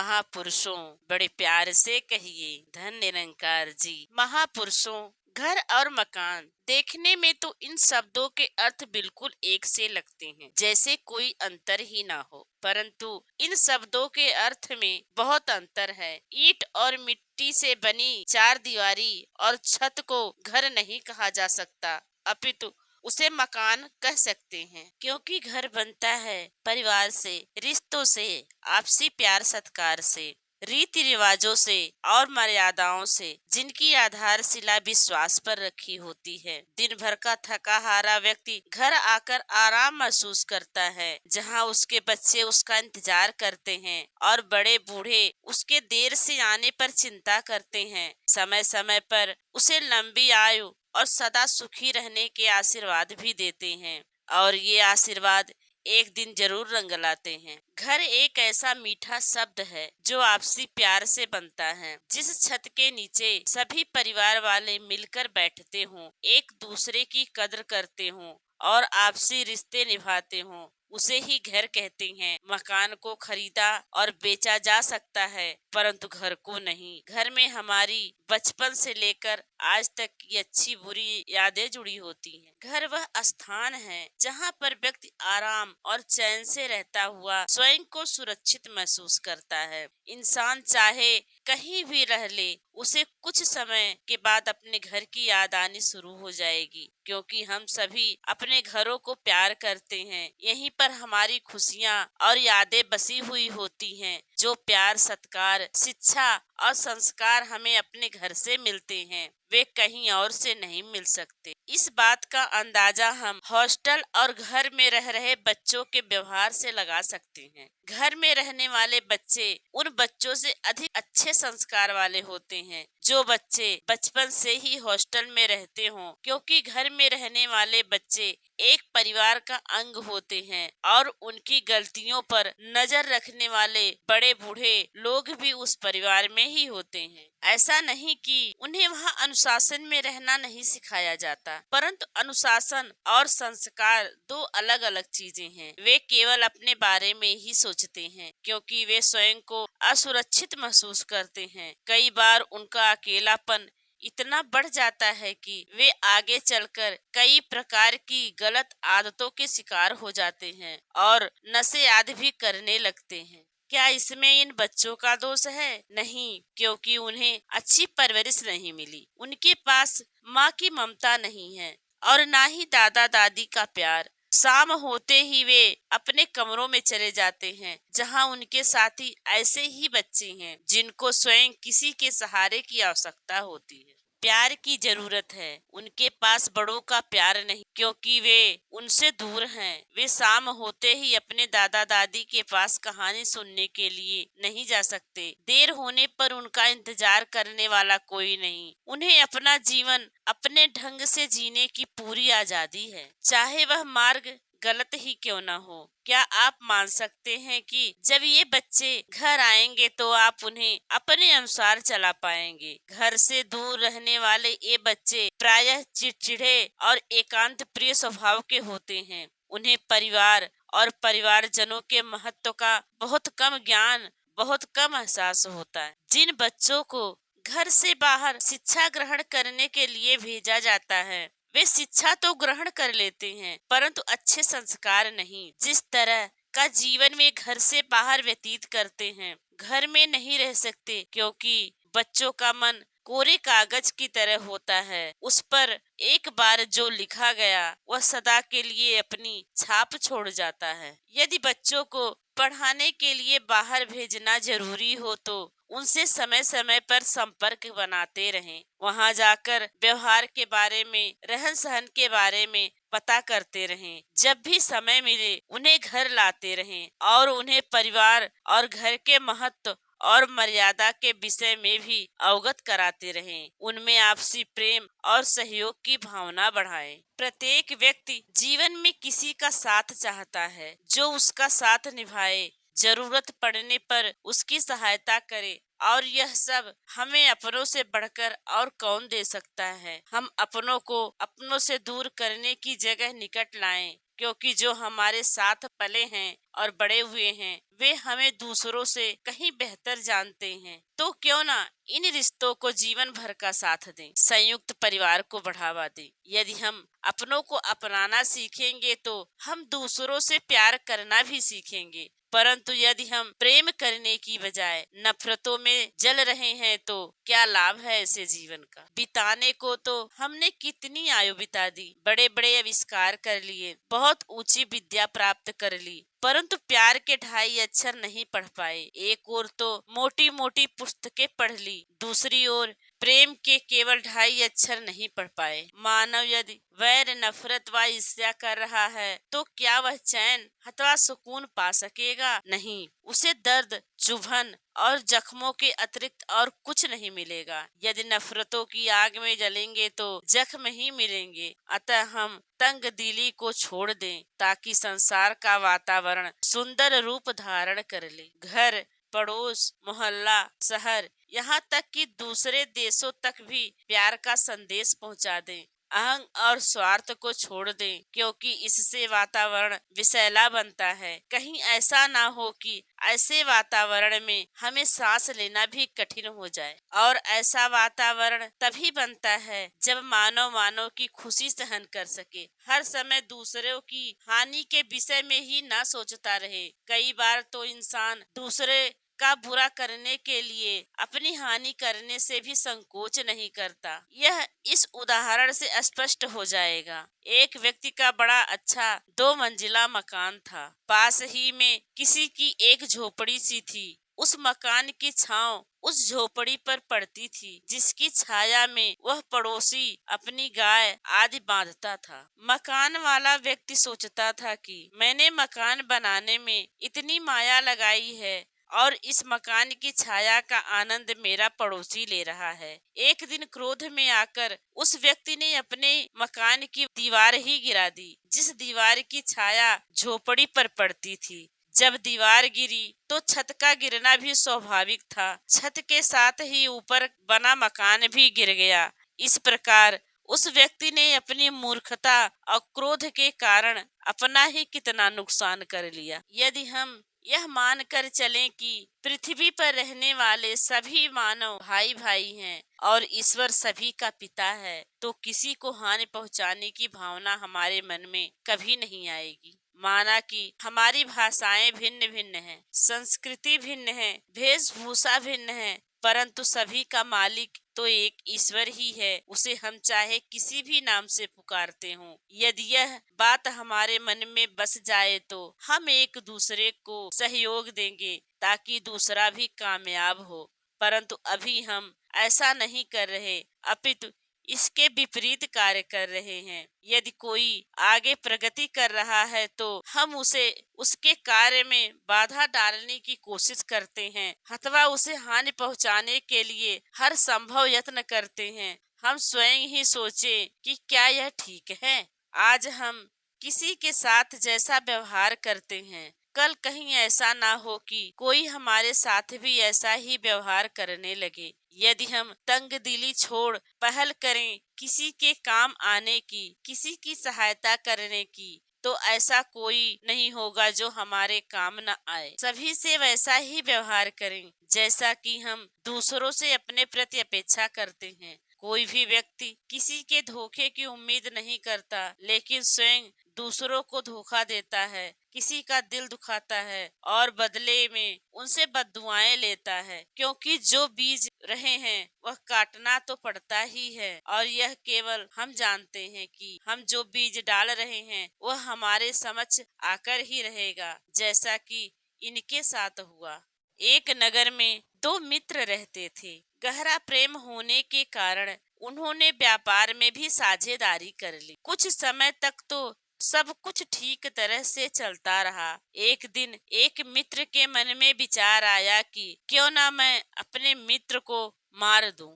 महापुरुषों बड़े प्यार से कहिए धन निरंकार जी। महापुरुषों, घर और मकान देखने में तो इन शब्दों के अर्थ बिल्कुल एक से लगते हैं, जैसे कोई अंतर ही ना हो, परंतु इन शब्दों के अर्थ में बहुत अंतर है। ईंट और मिट्टी से बनी चार दीवारी और छत को घर नहीं कहा जा सकता, अपितु उसे मकान कह सकते हैं, क्योंकि घर बनता है परिवार से, रिश्तों से, आपसी प्यार सत्कार से, रीति रिवाजों से और मर्यादाओं से, जिनकी आधारशिला विश्वास पर रखी होती है। दिन भर का थका हारा व्यक्ति घर आकर आराम महसूस करता है, जहां उसके बच्चे उसका इंतजार करते हैं और बड़े बूढ़े उसके देर से आने पर चिंता करते हैं। समय समय पर उसे लंबी आयु और सदा सुखी रहने के आशीर्वाद भी देते हैं, और ये आशीर्वाद एक दिन जरूर रंग लाते हैं। घर एक ऐसा मीठा शब्द है जो आपसी प्यार से बनता है। जिस छत के नीचे सभी परिवार वाले मिलकर बैठते हों, एक दूसरे की कदर करते हों और आपसी रिश्ते निभाते हों, उसे ही घर कहते हैं। मकान को खरीदा और बेचा जा सकता है, परंतु घर को नहीं। घर में हमारी बचपन से लेकर आज तक की अच्छी बुरी यादें जुड़ी होती हैं। घर वह स्थान है जहाँ पर व्यक्ति आराम और चैन से रहता हुआ स्वयं को सुरक्षित महसूस करता है। इंसान चाहे कहीं भी रह ले, उसे कुछ समय के बाद अपने घर की याद आनी शुरू हो जाएगी, क्योंकि हम सभी अपने घरों को प्यार करते हैं। यहीं पर हमारी खुशियाँ और यादें बसी हुई होती हैं। जो प्यार, सत्कार, शिक्षा और संस्कार हमें अपने घर से मिलते हैं, वे कहीं और से नहीं मिल सकते। इस बात का अंदाजा हम हॉस्टल और घर में रह रहे बच्चों के व्यवहार से लगा सकते हैं। घर में रहने वाले बच्चे उन बच्चों से अधिक अच्छे संस्कार वाले होते हैं जो बच्चे बचपन से ही हॉस्टल में रहते हों, क्योंकि घर में रहने वाले बच्चे एक परिवार का अंग होते हैं और उनकी गलतियों पर नजर रखने वाले बड़े बूढ़े लोग भी उस परिवार में ही होते हैं। ऐसा नहीं कि उन्हें वहाँ अनुशासन में रहना नहीं सिखाया जाता, परंतु अनुशासन और संस्कार दो अलग अलग चीजें हैं। वे केवल अपने बारे में ही सोचते हैं, क्योंकि वे स्वयं को असुरक्षित महसूस करते हैं। कई बार उनका अकेलापन इतना बढ़ जाता है कि वे आगे चलकर कई प्रकार की गलत आदतों के शिकार हो जाते हैं और नशे आदि भी करने लगते हैं। क्या इसमें इन बच्चों का दोष है? नहीं, क्योंकि उन्हें अच्छी परवरिश नहीं मिली। उनके पास माँ की ममता नहीं है और ना ही दादा दादी का प्यार। शाम होते ही वे अपने कमरों में चले जाते हैं, जहां उनके साथी ऐसे ही बच्चे हैं जिनको स्वयं किसी के सहारे की आवश्यकता होती है। प्यार की जरूरत है, उनके पास बड़ों का प्यार नहीं, क्योंकि वे उनसे दूर हैं। वे शाम होते ही अपने दादा दादी के पास कहानी सुनने के लिए नहीं जा सकते। देर होने पर उनका इंतजार करने वाला कोई नहीं। उन्हें अपना जीवन अपने ढंग से जीने की पूरी आजादी है, चाहे वह मार्ग गलत ही क्यों न हो। क्या आप मान सकते हैं कि जब ये बच्चे घर आएंगे तो आप उन्हें अपने अनुसार चला पाएंगे? घर से दूर रहने वाले ये बच्चे प्रायः चिड़चिड़े और एकांत प्रिय स्वभाव के होते हैं। उन्हें परिवार और परिवारजनों के महत्व का बहुत कम ज्ञान, बहुत कम एहसास होता है। जिन बच्चों को घर से बाहर शिक्षा ग्रहण करने के लिए भेजा जाता है, वे शिक्षा तो ग्रहण कर लेते हैं, परंतु अच्छे संस्कार नहीं। जिस तरह का जीवन वे घर से बाहर व्यतीत करते हैं, घर में नहीं रह सकते, क्योंकि बच्चों का मन कोरे कागज की तरह होता है। उस पर एक बार जो लिखा गया वह सदा के लिए अपनी छाप छोड़ जाता है। यदि बच्चों को पढ़ाने के लिए बाहर भेजना जरूरी हो तो उनसे समय समय पर संपर्क बनाते रहें। वहां जाकर व्यवहार के बारे में, रहन सहन के बारे में पता करते रहें। जब भी समय मिले उन्हें घर लाते रहें और उन्हें परिवार और घर के महत्व और मर्यादा के विषय में भी अवगत कराते रहें। उनमें आपसी प्रेम और सहयोग की भावना बढ़ाएं। प्रत्येक व्यक्ति जीवन में किसी का साथ चाहता है जो उसका साथ निभाए, जरूरत पड़ने पर उसकी सहायता करे, और यह सब हमें अपनों से बढ़कर और कौन दे सकता है। हम अपनों को अपनों से दूर करने की जगह निकट लाएं, क्योंकि जो हमारे साथ पले हैं और बड़े हुए हैं वे हमें दूसरों से कहीं बेहतर जानते हैं। तो क्यों ना इन रिश्तों को जीवन भर का साथ दें, संयुक्त परिवार को बढ़ावा दें। यदि हम अपनों को अपनाना सीखेंगे तो हम दूसरों से प्यार करना भी सीखेंगे। परंतु यदि हम प्रेम करने की बजाय नफरतों में जल रहे हैं तो क्या लाभ है ऐसे जीवन का। बिताने को तो हमने कितनी आयु बिता दी, बड़े बड़े आविष्कार कर लिए, बहुत ऊंची विद्या प्राप्त कर ली, परंतु प्यार के 2.5 अक्षर नहीं पढ़ पाए। एक ओर तो मोटी मोटी पुस्तकें पढ़ ली, दूसरी ओर प्रेम के केवल 2.5 अक्षर नहीं पढ़ पाए। मानव यदि वैर, नफरत व ईर्ष्या कर रहा है तो क्या वह चैन अथवा सुकून पा सकेगा? नहीं, उसे दर्द, चुभन और जख्मों के अतिरिक्त और कुछ नहीं मिलेगा। यदि नफरतों की आग में जलेंगे तो जख्म ही मिलेंगे। अतः हम तंग दिली को छोड़ दें ताकि संसार का वातावरण सुंदर रूप धारण कर ले। घर, पड़ोस, मोहल्ला, शहर, यहाँ तक कि दूसरे देशों तक भी प्यार का संदेश पहुँचा दें। अहंग और स्वार्थ को छोड़ दें, क्योंकि इससे वातावरण विषैला बनता है। कहीं ऐसा ना हो कि ऐसे वातावरण में हमें सांस लेना भी कठिन हो जाए। और ऐसा वातावरण तभी बनता है जब मानव मानव की खुशी सहन कर सके, हर समय दूसरों की हानि के विषय में ही ना सोचता रहे। कई बार तो इंसान दूसरे का बुरा करने के लिए अपनी हानि करने से भी संकोच नहीं करता। यह इस उदाहरण से स्पष्ट हो जाएगा। एक व्यक्ति का बड़ा अच्छा 2 मंजिला मकान था। पास ही में किसी की एक झोपड़ी सी थी। उस मकान की छांव उस झोपड़ी पर पड़ती थी, जिसकी छाया में वह पड़ोसी अपनी गाय आदि बांधता था। मकान वाला व्यक्ति सोचता था कि मैंने मकान बनाने में इतनी माया लगाई है और इस मकान की छाया का आनंद मेरा पड़ोसी ले रहा है। एक दिन क्रोध में आकर उस व्यक्ति ने अपने मकान की दीवार ही गिरा दी, जिस दीवार की छाया झोपड़ी पर पड़ती थी। जब दीवार गिरी तो छत का गिरना भी स्वाभाविक था। छत के साथ ही ऊपर बना मकान भी गिर गया। इस प्रकार उस व्यक्ति ने अपनी मूर्खता और क्रोध के कारण अपना ही कितना नुकसान कर लिया। यदि हम यह मानकर चलें कि पृथ्वी पर रहने वाले सभी मानव भाई भाई हैं और ईश्वर सभी का पिता है, तो किसी को हानि पहुंचाने की भावना हमारे मन में कभी नहीं आएगी। माना कि हमारी भाषाएं भिन्न भिन्न हैं, संस्कृति भिन्न है, वेशभूषा भिन्न है, परंतु सभी का मालिक तो एक ईश्वर ही है। उसे हम चाहे किसी भी नाम से पुकारते हों। यदि यह बात हमारे मन में बस जाए तो हम एक दूसरे को सहयोग देंगे ताकि दूसरा भी कामयाब हो। परंतु अभी हम ऐसा नहीं कर रहे, अपितु इसके विपरीत कार्य कर रहे हैं। यदि कोई आगे प्रगति कर रहा है तो हम उसे उसके कार्य में बाधा डालने की कोशिश करते हैं अथवा उसे हानि पहुंचाने के लिए हर संभव यत्न करते हैं। हम स्वयं ही सोचें कि क्या यह ठीक है। आज हम किसी के साथ जैसा व्यवहार करते हैं, कल कहीं ऐसा ना हो कि कोई हमारे साथ भी ऐसा ही व्यवहार करने लगे। यदि हम तंग दिली छोड़ पहल करें किसी के काम आने की, किसी की सहायता करने की, तो ऐसा कोई नहीं होगा जो हमारे काम न आए। सभी से वैसा ही व्यवहार करें जैसा कि हम दूसरों से अपने प्रति अपेक्षा करते हैं। कोई भी व्यक्ति किसी के धोखे की उम्मीद नहीं करता, लेकिन स्वयं दूसरों को धोखा देता है, किसी का दिल दुखाता है और बदले में उनसे बद्दुआएं लेता है। क्योंकि जो बीज रहे हैं वह काटना तो पड़ता ही है, और यह केवल हम जानते हैं कि हम जो बीज डाल रहे हैं वह हमारे समक्ष आकर ही रहेगा, जैसा कि इनके साथ हुआ। एक नगर में 2 मित्र रहते थे। गहरा प्रेम होने के कारण उन्होंने व्यापार में भी साझेदारी कर ली। कुछ समय तक तो सब कुछ ठीक तरह से चलता रहा। एक दिन एक मित्र के मन में विचार आया कि क्यों ना मैं अपने मित्र को मार दूं,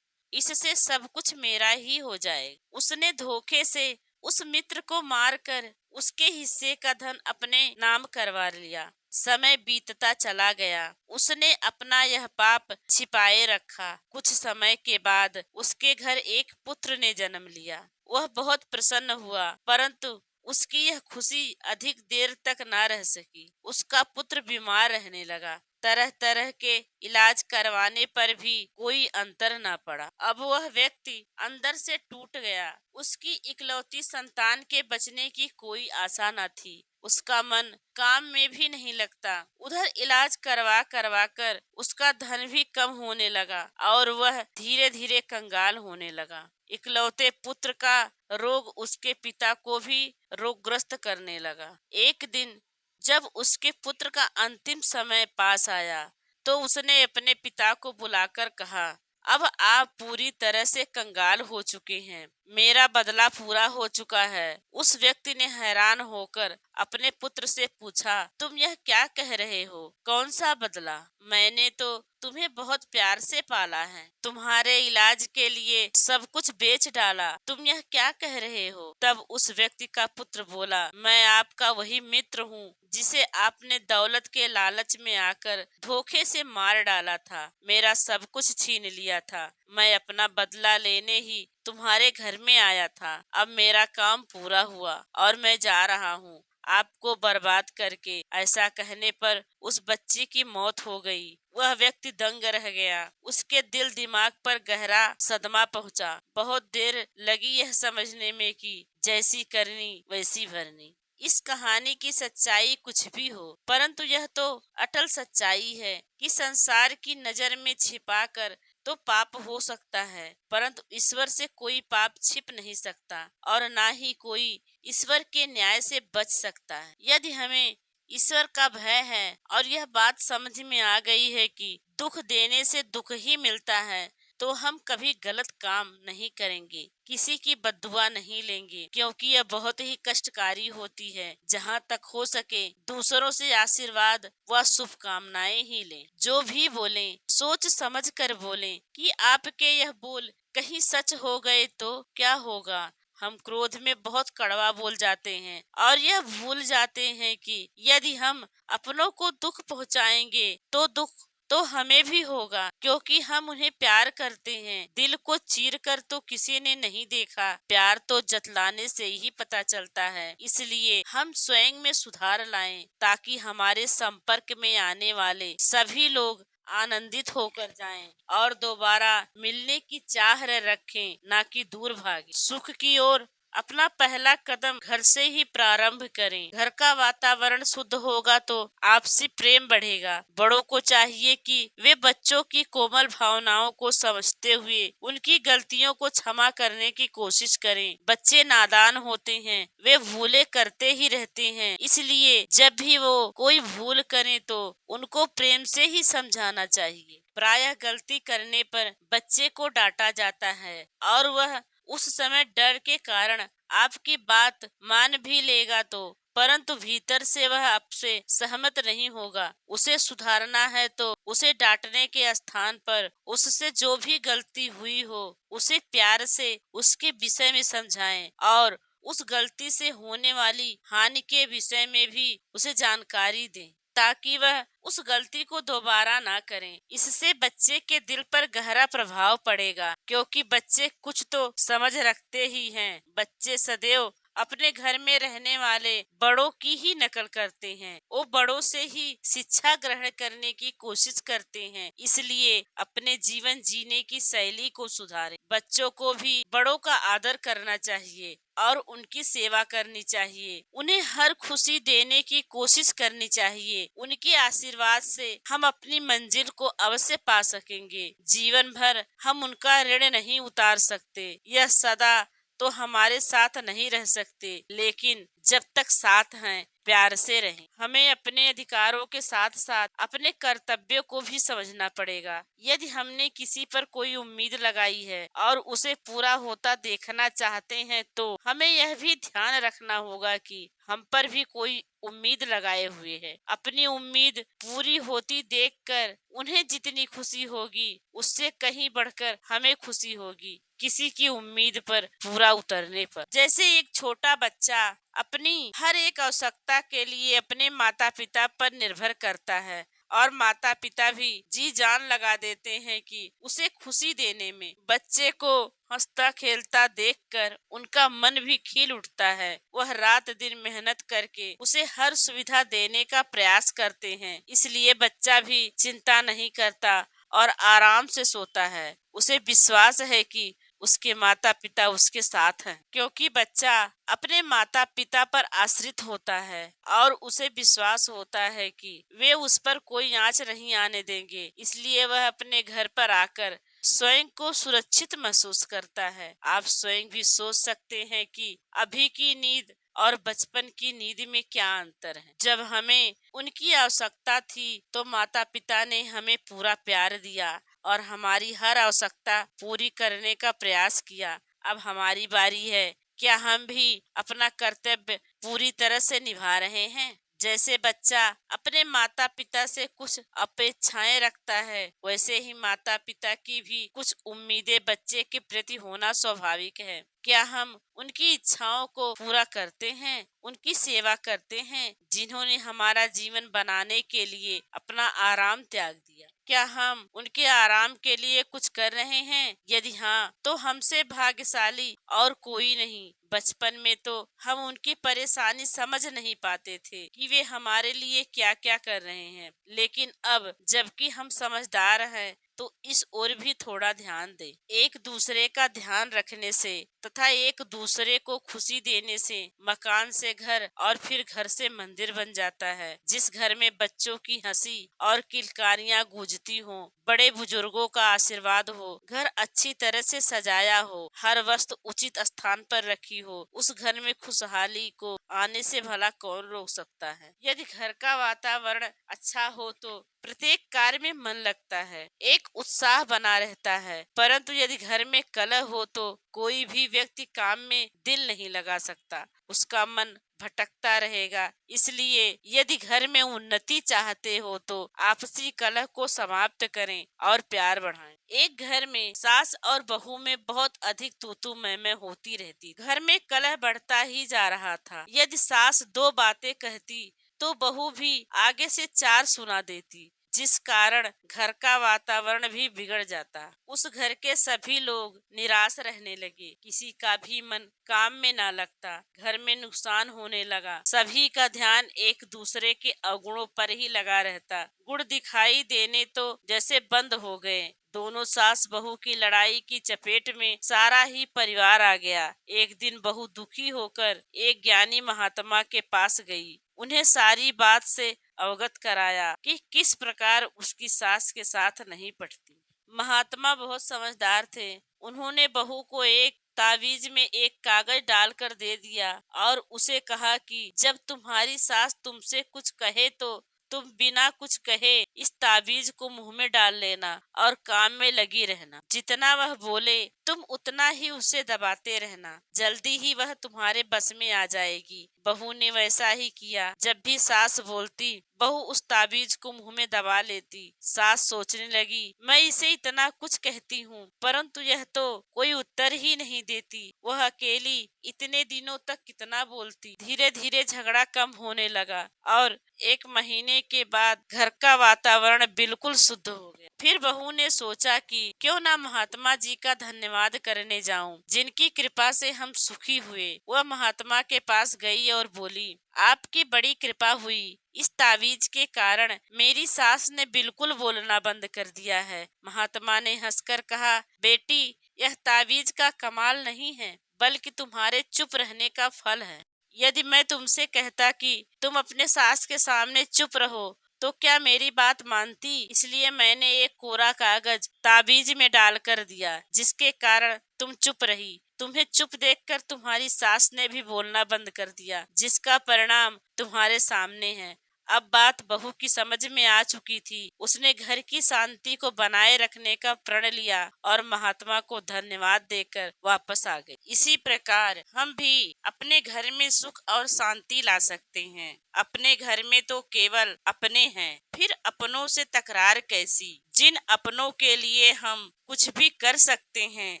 इससे सब कुछ मेरा ही हो जाए। उसने धोखे से उस मित्र को मारकर उसके हिस्से का धन अपने नाम करवा लिया। समय बीतता चला गया। उसने अपना यह पाप छिपाए रखा। कुछ समय के बाद उसके घर एक पुत्र ने जन्म लिया। वह बहुत प्रसन्न हुआ, परंतु उसकी यह खुशी अधिक देर तक न रह सकी। उसका पुत्र बीमार रहने लगा। तरह तरह के इलाज करवाने पर भी कोई अंतर न पड़ा। अब वह व्यक्ति अंदर से टूट गया। उसकी इकलौती संतान के बचने की कोई आशा न थी। उसका मन काम में भी नहीं लगता। उधर इलाज करवा करवा कर उसका धन भी कम होने लगा और वह धीरे धीरे कंगाल होने लगा। इकलौते पुत्र का रोग उसके पिता को भी रोगग्रस्त करने लगा। एक दिन जब उसके पुत्र का अंतिम समय पास आया तो उसने अपने पिता को बुलाकर कहा, अब आप पूरी तरह से कंगाल हो चुके हैं। मेरा बदला पूरा हो चुका है। उस व्यक्ति ने हैरान होकर अपने पुत्र से पूछा, तुम यह क्या कह रहे हो? कौन सा बदला? मैंने तो तुम्हें बहुत प्यार से पाला है, तुम्हारे इलाज के लिए सब कुछ बेच डाला। तुम यह क्या कह रहे हो? तब उस व्यक्ति का पुत्र बोला, मैं आपका वही मित्र हूँ जिसे आपने दौलत के लालच में आकर धोखे से मार डाला था। मेरा सब कुछ छीन लिया था। मैं अपना बदला लेने ही तुम्हारे घर में आया था। अब मेरा काम पूरा हुआ और मैं जा रहा हूँ आपको बर्बाद करके। ऐसा कहने पर उस बच्ची की मौत हो गई। वह व्यक्ति दंग रह गया। उसके दिल दिमाग पर गहरा सदमा पहुंचा। बहुत देर लगी यह समझने में कि जैसी करनी वैसी भरनी। इस कहानी की सच्चाई कुछ भी हो, परंतु यह तो अटल सच्चाई है कि संसार की नजर में छिपाकर तो पाप हो सकता है, परंतु ईश्वर से कोई पाप छिप नहीं सकता और ना ही कोई ईश्वर के न्याय से बच सकता है। यदि हमें ईश्वर का भय है और यह बात समझ में आ गई है कि दुख देने से दुख ही मिलता है, तो हम कभी गलत काम नहीं करेंगे, किसी की बद्दुआ नहीं लेंगे, क्योंकि यह बहुत ही कष्टकारी होती है। जहाँ तक हो सके दूसरों से आशीर्वाद व शुभकामनाएं ही लें। जो भी बोलें सोच समझ कर बोलें कि आपके यह बोल कहीं सच हो गए तो क्या होगा। हम क्रोध में बहुत कड़वा बोल जाते हैं और यह भूल जाते हैं कि यदि हम अपनों को दुख पहुंचाएंगे तो दुख तो हमें भी होगा, क्योंकि हम उन्हें प्यार करते हैं। दिल को चीर कर तो किसी ने नहीं देखा, प्यार तो जतलाने से ही पता चलता है। इसलिए हम स्वयं में सुधार लाएं ताकि हमारे संपर्क में आने वाले सभी लोग आनंदित होकर जाएं और दोबारा मिलने की चाह रखें, ना कि दूर भागे। सुख की ओर अपना पहला कदम घर से ही प्रारंभ करें। घर का वातावरण शुद्ध होगा तो आपसी प्रेम बढ़ेगा। बड़ों को चाहिए कि वे बच्चों की कोमल भावनाओं को समझते हुए उनकी गलतियों को क्षमा करने की कोशिश करें। बच्चे नादान होते हैं, वे भूले करते ही रहते हैं, इसलिए जब भी वो कोई भूल करें तो उनको प्रेम से ही समझाना चाहिए। प्रायः गलती करने पर बच्चे को डांटा जाता है और वह उस समय डर के कारण आपकी बात मान भी लेगा तो, परंतु भीतर से वह आपसे सहमत नहीं होगा। उसे सुधारना है तो उसे डांटने के स्थान पर उससे जो भी गलती हुई हो उसे प्यार से उसके विषय में समझाएं और उस गलती से होने वाली हानि के विषय में भी उसे जानकारी दें ताकि वह उस गलती को दोबारा ना करें। इससे बच्चे के दिल पर गहरा प्रभाव पड़ेगा, क्योंकि बच्चे कुछ तो समझ रखते ही हैं। बच्चे सदैव अपने घर में रहने वाले बड़ों की ही नकल करते हैं। वो बड़ों से ही शिक्षा ग्रहण करने की कोशिश करते हैं। इसलिए अपने जीवन जीने की शैली को सुधारें। बच्चों को भी बड़ों का आदर करना चाहिए और उनकी सेवा करनी चाहिए। उन्हें हर खुशी देने की कोशिश करनी चाहिए। उनके आशीर्वाद से हम अपनी मंजिल को अवश्य पा सकेंगे। जीवन भर हम उनका ऋण नहीं उतार सकते। यह सदा तो हमारे साथ नहीं रह सकते, लेकिन जब तक साथ हैं प्यार से रहें। हमें अपने अधिकारों के साथ साथ अपने कर्तव्यों को भी समझना पड़ेगा। यदि हमने किसी पर कोई उम्मीद लगाई है और उसे पूरा होता देखना चाहते हैं तो हमें यह भी ध्यान रखना होगा कि हम पर भी कोई उम्मीद लगाए हुए है। अपनी उम्मीद पूरी होती देखकर उन्हें जितनी खुशी होगी उससे कहीं बढ़कर हमें खुशी होगी किसी की उम्मीद पर पूरा उतरने पर। जैसे एक छोटा बच्चा अपनी हर एक आवश्यकता के लिए अपने माता पिता पर निर्भर करता है और माता पिता भी जी जान लगा देते हैं कि उसे खुशी देने में। बच्चे को हंसता खेलता देखकर उनका मन भी खिल उठता है। वह रात दिन मेहनत करके उसे हर सुविधा देने का प्रयास करते हैं, इसलिए बच्चा भी चिंता नहीं करता और आराम से सोता है। उसे विश्वास है कि उसके माता पिता उसके साथ हैं, क्योंकि बच्चा अपने माता पिता पर आश्रित होता है और उसे विश्वास होता है कि वे उस पर कोई आंच नहीं आने देंगे, इसलिए वह अपने घर पर आकर स्वयं को सुरक्षित महसूस करता है। आप स्वयं भी सोच सकते हैं कि अभी की नींद और बचपन की नींद में क्या अंतर है। जब हमें उनकी आवश्यकता थी तो माता पिता ने हमें पूरा प्यार दिया और हमारी हर आवश्यकता पूरी करने का प्रयास किया। अब हमारी बारी है, क्या हम भी अपना कर्तव्य पूरी तरह से निभा रहे हैं? जैसे बच्चा अपने माता पिता से कुछ अपेक्षाएं रखता है, वैसे ही माता पिता की भी कुछ उम्मीदें बच्चे के प्रति होना स्वाभाविक है। क्या हम उनकी इच्छाओं को पूरा करते हैं, उनकी सेवा करते हैं, जिन्होंने हमारा जीवन बनाने के लिए अपना आराम त्याग दिया? क्या हम उनके आराम के लिए कुछ कर रहे हैं? यदि हाँ, तो हमसे भाग्यशाली और कोई नहीं। बचपन में तो हम उनकी परेशानी समझ नहीं पाते थे कि वे हमारे लिए क्या क्या कर रहे हैं, लेकिन अब जबकि हम समझदार हैं तो इस ओर भी थोड़ा ध्यान दें। एक दूसरे का ध्यान रखने से तथा एक दूसरे को खुशी देने से मकान से घर और फिर घर से मंदिर बन जाता है। जिस घर में बच्चों की हंसी और किलकारियां गूंजती हो, बड़े बुजुर्गों का आशीर्वाद हो, घर अच्छी तरह से सजाया हो, हर वस्तु उचित स्थान पर रखी हो, उस घर में खुशहाली को आने से भला कौन रोक सकता है। यदि घर का वातावरण अच्छा हो तो प्रत्येक कार्य में मन लगता है, एक उत्साह बना रहता है। परंतु यदि घर में कलह हो तो कोई भी व्यक्ति काम में दिल नहीं लगा सकता, उसका मन भटकता रहेगा। इसलिए यदि घर में उन्नति चाहते हो तो आपसी कलह को समाप्त करें और प्यार बढ़ाएं। एक घर में सास और बहू में बहुत अधिक तू मैं होती रहती। घर में कलह बढ़ता ही जा रहा था। यदि सास दो बातें कहती तो बहू भी आगे से चार सुना देती, जिस कारण घर का वातावरण भी बिगड़ जाता। उस घर के सभी लोग निराश रहने लगे, किसी का भी मन काम में ना लगता, घर में नुकसान होने लगा। सभी का ध्यान एक दूसरे के अवगुणों पर ही लगा रहता। गुण दिखाई देने तो जैसे बंद हो गए। दोनों सास बहू की लड़ाई की चपेट में सारा ही परिवार आ गया। एक दिन बहू दुखी होकर एक ज्ञानी महात्मा के पास गई, उन्हें सारी बात से अवगत कराया कि किस प्रकार उसकी सास के साथ नहीं पटती। महात्मा बहुत समझदार थे। उन्होंने बहू को एक तावीज में एक कागज डालकर दे दिया और उसे कहा कि जब तुम्हारी सास तुमसे कुछ कहे तो तुम बिना कुछ कहे इस ताबीज को मुंह में डाल लेना और काम में लगी रहना। जितना वह बोले तुम उतना ही उसे दबाते रहना, जल्दी ही वह तुम्हारे बस में आ जाएगी। बहू ने वैसा ही किया। जब भी सास बोलती बहू उस ताबीज को मुंह में दबा लेती। सास सोचने लगी, मैं इसे इतना कुछ कहती हूँ परंतु यह तो कोई उत्तर ही नहीं देती। वह अकेली इतने दिनों तक कितना बोलती। धीरे धीरे झगड़ा कम होने लगा और एक महीने के बाद घर का वातावरण बिल्कुल शुद्ध हो गया। फिर बहू ने सोचा कि क्यों ना महात्मा जी का धन्यवाद करने जाऊं, जिनकी कृपा से हम सुखी हुए। वह महात्मा के पास गई और बोली, आपकी बड़ी कृपा हुई। इस तावीज के कारण मेरी सास ने बिल्कुल बोलना बंद कर दिया है। महात्मा ने हंसकर कहा, बेटी यह तावीज का कमाल नहीं है बल्कि तुम्हारे चुप रहने का फल है। यदि मैं तुमसे कहता कि तुम अपने सास के सामने चुप रहो तो क्या मेरी बात मानती? इसलिए मैंने एक कोरा कागज ताबीज में डाल कर दिया, जिसके कारण तुम चुप रही। तुम्हें चुप देखकर तुम्हारी सास ने भी बोलना बंद कर दिया, जिसका परिणाम तुम्हारे सामने है। अब बात बहू की समझ में आ चुकी थी। उसने घर की शांति को बनाए रखने का प्रण लिया और महात्मा को धन्यवाद देकर वापस आ गई। इसी प्रकार हम भी अपने घर में सुख और शांति ला सकते हैं। अपने घर में तो केवल अपने हैं, फिर अपनों से तकरार कैसी। जिन अपनों के लिए हम कुछ भी कर सकते हैं,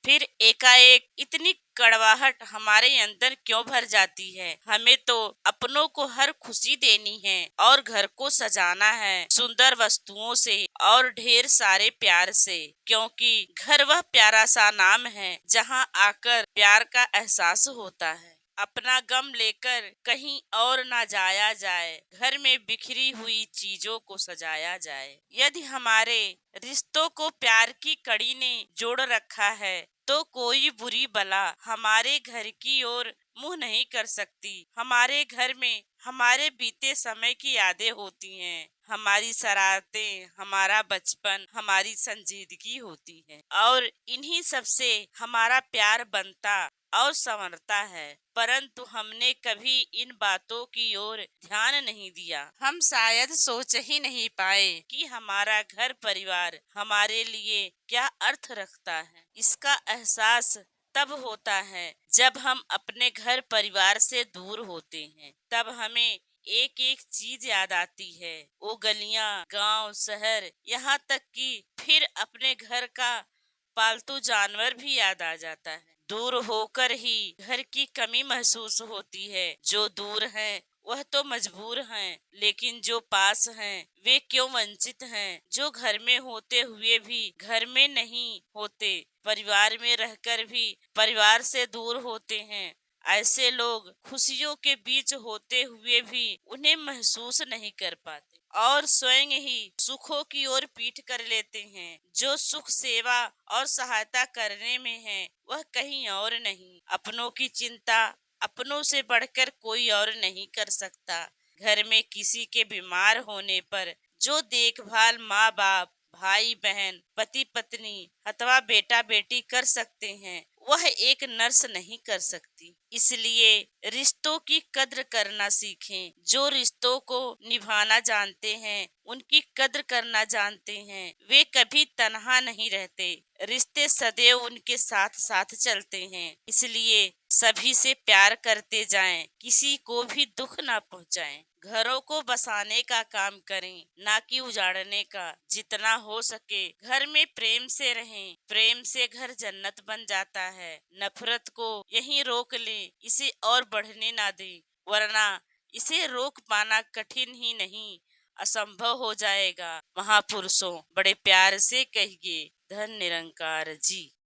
फिर एकाएक इतनी कड़वाहट हमारे अंदर क्यों भर जाती है। हमें तो अपनों को हर खुशी देनी है और घर को सजाना है सुंदर वस्तुओं से और ढेर सारे प्यार से, क्योंकि घर वह प्यारा सा नाम है जहाँ आकर प्यार का एहसास होता है। अपना गम लेकर कहीं और ना जाया जाए, घर में बिखरी हुई चीजों को सजाया जाए। यदि हमारे रिश्तों को प्यार की कड़ी ने जोड़ रखा है तो कोई बुरी बला हमारे घर की ओर मुंह नहीं कर सकती। हमारे घर में हमारे बीते समय की यादें होती हैं, हमारी शरारतें, हमारा बचपन, हमारी संजीदगी होती है और इन्हीं सब से हमारा प्यार बनता और संवरता है। परंतु हमने कभी इन बातों की ओर ध्यान नहीं दिया। हम शायद सोच ही नहीं पाए कि हमारा घर परिवार हमारे लिए क्या अर्थ रखता है। इसका एहसास तब होता है जब हम अपने घर परिवार से दूर होते हैं। तब हमें एक एक चीज याद आती है, वो गलियां, गांव, शहर, यहाँ तक कि फिर अपने घर का पालतू जानवर भी याद आ जाता है। दूर होकर ही घर की कमी महसूस होती है। जो दूर हैं वह तो मजबूर हैं, लेकिन जो पास हैं वे क्यों वंचित हैं। जो घर में होते हुए भी घर में नहीं होते, परिवार में रहकर भी परिवार से दूर होते हैं। ऐसे लोग खुशियों के बीच होते हुए भी उन्हें महसूस नहीं कर पाते और स्वयं ही सुखों की ओर पीठ कर लेते हैं। जो सुख सेवा और सहायता करने में है वह कहीं और नहीं। अपनों की चिंता अपनों से बढ़कर कोई और नहीं कर सकता। घर में किसी के बीमार होने पर जो देखभाल माँ बाप, भाई बहन, पति पत्नी अथवा बेटा बेटी कर सकते हैं वह एक नर्स नहीं कर सकती। इसलिए रिश्तों की कद्र करना सीखें। जो रिश्तों को निभाना जानते हैं, उनकी कद्र करना जानते हैं, वे कभी तन्हा नहीं रहते। रिश्ते सदैव उनके साथ साथ चलते हैं। इसलिए सभी से प्यार करते जाएं, किसी को भी दुख ना पहुंचाएं। घरों को बसाने का काम करें, ना कि उजाड़ने का। जितना हो सके घर में प्रेम से रहें। प्रेम से घर जन्नत बन जाता है। नफरत को यहीं रोक लें, इसे और बढ़ने ना दें, वरना इसे रोक पाना कठिन ही नहीं असंभव हो जाएगा। महापुरुषों, बड़े प्यार से कहिए, धन निरंकार जी।